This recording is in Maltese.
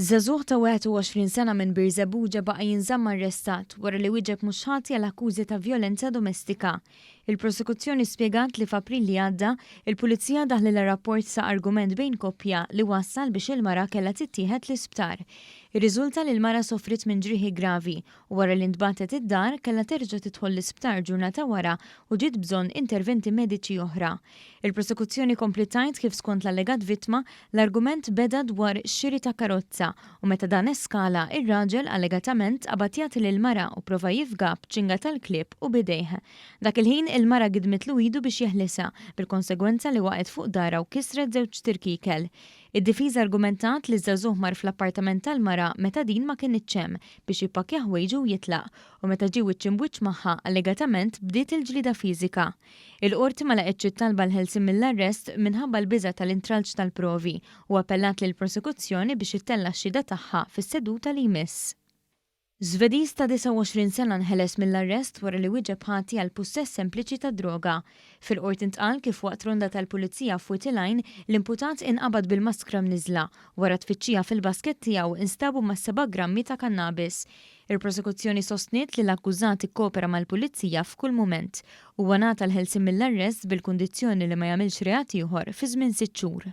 Żagħżugħ ta' 21 sena minn Birżebbuġa baqa' jinżamm arrestat wara li wieġeb mhux ħati għal akkużi ta' vjolenza domestika. Il-prosekuzzjoni spjegat li f'April li għadda il-Pulizija daħlilha rapport sa' argument bejn koppja li wassal biex il-mara kellha tittieħed l-isptar. Ir-riżulta li l-mara sofrit minn ġrieħi gravi u wara li ntbatet id-dar kellha terġa' tidħol l-isptar ġurnata wara u ġiet bżonn interventi mediċi oħra. Il-prosekuzzjoni kompli tajt kif skont l-allegat vittma l-argument beda dwar xiri ta' karozza u meta dan eskala ir-raġel allegatament qabad jagħti lill-mara u prova jifgab ċinga tal-klieb u bidejh. Dak il-ħin il-mara gidmet lu idu biex jeħlisa bil-konsegwenza li waqgħet fuq dara u kisret żewġ tirkikel. Id-difiża argumentat li żagħżugħ mar fl-appartament tal-mara meta din ma kienitx hemm biex jippakja ħwejġu u jitlaq u meta ġie wiċċ magħha allegatament bdiet il-ġlieda fiżika. Il-qorti ma laqgħetx talba l-ħelsien mill-arrest minħabba l-biża' tal-intralġ tal-provi u appellat lill-prosekuzzjoni biex ittella x-xhieda tagħha fis-seduta li jmiss. Żvediż ta' 29 sena nħeles mill-arrest wara li wieġeb ħati għal pussess sempliċi ta' droga. Fil-qort intqal kif waqt ronda tal-pulizija fuq il-għajn l-imputat inqabad bil-maskra mniżla wara tfittxija fil-basket tiegħu instabu ma' 7 grammi ta' kannabis. Il-prosekuzzjoni sostniet li l-akkużat ikkopera mal-pulizija f'kull mument u ngħata l-ħelsien mill-arrest bil-kundizzjoni li ma jagħmilx reat ieħor fi żmien 6 xhur.